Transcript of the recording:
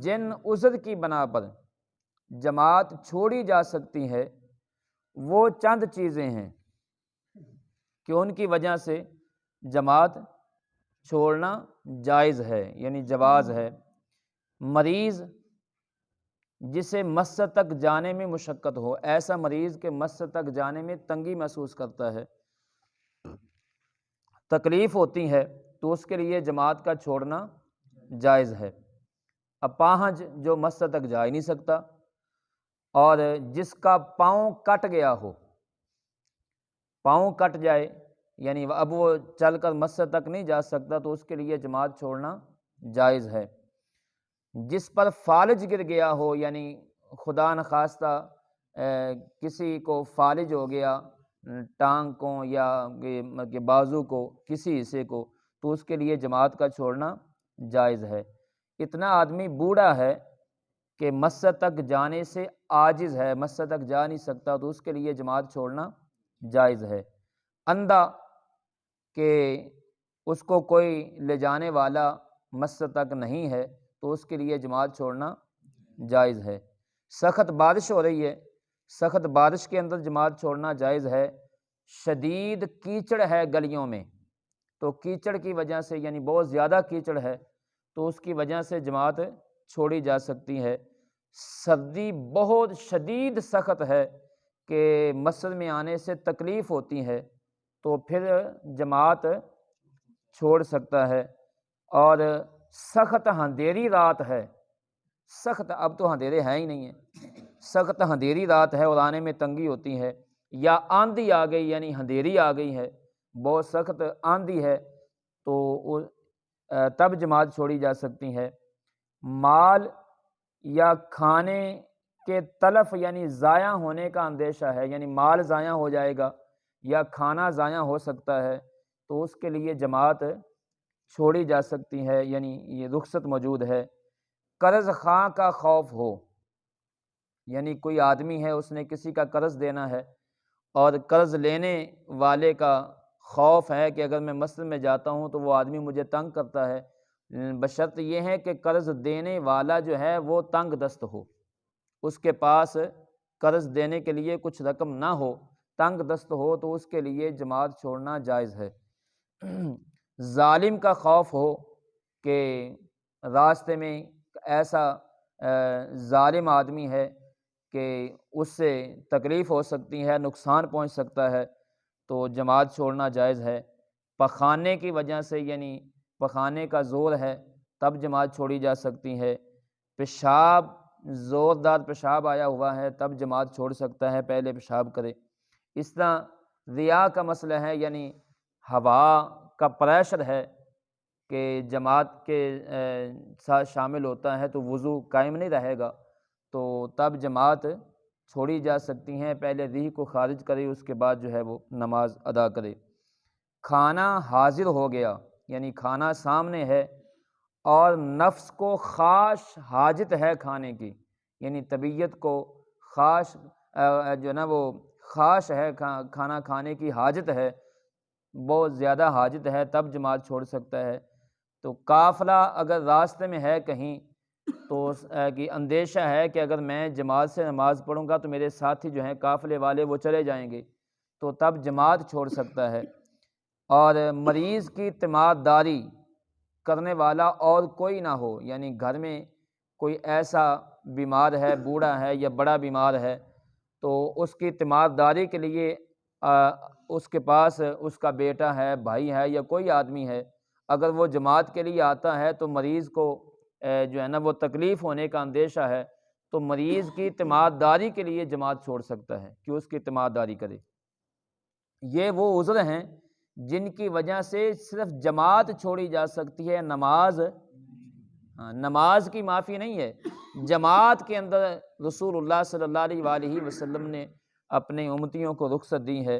جن عذر کی بنا پر جماعت چھوڑی جا سکتی ہے وہ چند چیزیں ہیں کہ ان کی وجہ سے جماعت چھوڑنا جائز ہے، یعنی جواز ہے۔ مریض جسے مسجد تک جانے میں مشقت ہو، ایسا مریض کہ مسجد تک جانے میں تنگی محسوس کرتا ہے، تکلیف ہوتی ہے، تو اس کے لیے جماعت کا چھوڑنا جائز ہے۔ اپاہج جو مسجد تک جا ہی نہیں سکتا، اور جس کا پاؤں کٹ گیا ہو، پاؤں کٹ جائے یعنی اب وہ چل کر مسجد تک نہیں جا سکتا، تو اس کے لیے جماعت چھوڑنا جائز ہے۔ جس پر فالج گر گیا ہو، یعنی خدا نخواستہ کسی کو فالج ہو گیا، ٹانگ کو یا کہ بازو کو، کسی حصے کو، تو اس کے لیے جماعت کا چھوڑنا جائز ہے۔ اتنا آدمی بوڑھا ہے کہ مسجد تک جانے سے عاجز ہے، مسجد تک جا نہیں سکتا، تو اس کے لیے جماعت چھوڑنا جائز ہے۔ اندھا کہ اس کو کوئی لے جانے والا مسجد تک نہیں ہے، تو اس کے لیے جماعت چھوڑنا جائز ہے۔ سخت بارش ہو رہی ہے، سخت بارش کے اندر جماعت چھوڑنا جائز ہے۔ شدید کیچڑ ہے گلیوں میں، تو کیچڑ کی وجہ سے یعنی بہت زیادہ کیچڑ ہے، تو اس کی وجہ سے جماعت چھوڑی جا سکتی ہے۔ سردی بہت شدید سخت ہے کہ مسجد میں آنے سے تکلیف ہوتی ہے، تو پھر جماعت چھوڑ سکتا ہے۔ اور سخت اندھیری رات ہے، سخت اب تو اندھیرے ہیں ہی نہیں ہیں، سخت اندھیری رات ہے اور آنے میں تنگی ہوتی ہے، یا آندھی آ گئی یعنی اندھیری آ گئی ہے، بہت سخت آندھی ہے، تو تب جماعت چھوڑی جا سکتی ہے۔ مال یا کھانے کے تلف یعنی ضائع ہونے کا اندیشہ ہے، یعنی مال ضائع ہو جائے گا یا کھانا ضائع ہو سکتا ہے، تو اس کے لیے جماعت چھوڑی جا سکتی ہے، یعنی یہ رخصت موجود ہے۔ قرض خواہ کا خوف ہو، یعنی کوئی آدمی ہے، اس نے کسی کا قرض دینا ہے، اور قرض لینے والے کا خوف ہے کہ اگر میں مسجد میں جاتا ہوں تو وہ آدمی مجھے تنگ کرتا ہے، بشرط یہ ہے کہ قرض دینے والا جو ہے وہ تنگ دست ہو، اس کے پاس قرض دینے کے لیے کچھ رقم نہ ہو، تنگ دست ہو، تو اس کے لیے جماعت چھوڑنا جائز ہے۔ ظالم کا خوف ہو کہ راستے میں ایسا ظالم آدمی ہے کہ اس سے تکلیف ہو سکتی ہے، نقصان پہنچ سکتا ہے، تو جماعت چھوڑنا جائز ہے۔ پخانے کی وجہ سے یعنی پخانے کا زور ہے، تب جماعت چھوڑی جا سکتی ہے۔ پیشاب زوردار پیشاب آیا ہوا ہے، تب جماعت چھوڑ سکتا ہے، پہلے پیشاب کرے۔ اس طرح ریا کا مسئلہ ہے، یعنی ہوا کا پریشر ہے کہ جماعت کے ساتھ شامل ہوتا ہے تو وضو قائم نہیں رہے گا، تو تب جماعت چھوڑی جا سکتی ہیں، پہلے ریح کو خارج کرے، اس کے بعد جو ہے وہ نماز ادا کرے۔ کھانا حاضر ہو گیا، یعنی کھانا سامنے ہے اور نفس کو خاص حاجت ہے کھانے کی، یعنی طبیعت کو خاص جو نا وہ خاص ہے، کھانا کھانے کی حاجت ہے، بہت زیادہ حاجت ہے، تب جماعت چھوڑ سکتا ہے۔ تو قافلہ اگر راستے میں ہے کہیں، تو کہ اندیشہ ہے کہ اگر میں جماعت سے نماز پڑھوں گا تو میرے ساتھی جو ہیں قافلے والے وہ چلے جائیں گے، تو تب جماعت چھوڑ سکتا ہے۔ اور مریض کی تیمارداری کرنے والا اور کوئی نہ ہو، یعنی گھر میں کوئی ایسا بیمار ہے، بوڑھا ہے یا بڑا بیمار ہے، تو اس کی تیمارداری کے لیے اس کے پاس اس کا بیٹا ہے، بھائی ہے یا کوئی آدمی ہے، اگر وہ جماعت کے لیے آتا ہے تو مریض کو جو ہے نا وہ تکلیف ہونے کا اندیشہ ہے، تو مریض کی تیمارداری کے لیے جماعت چھوڑ سکتا ہے کہ اس کی تیمارداری کرے۔ یہ وہ عذر ہیں جن کی وجہ سے صرف جماعت چھوڑی جا سکتی ہے، نماز کی معافی نہیں ہے۔ جماعت کے اندر رسول اللہ صلی اللہ علیہ وآلہ وسلم نے اپنے امتیوں کو رخصت دی ہے۔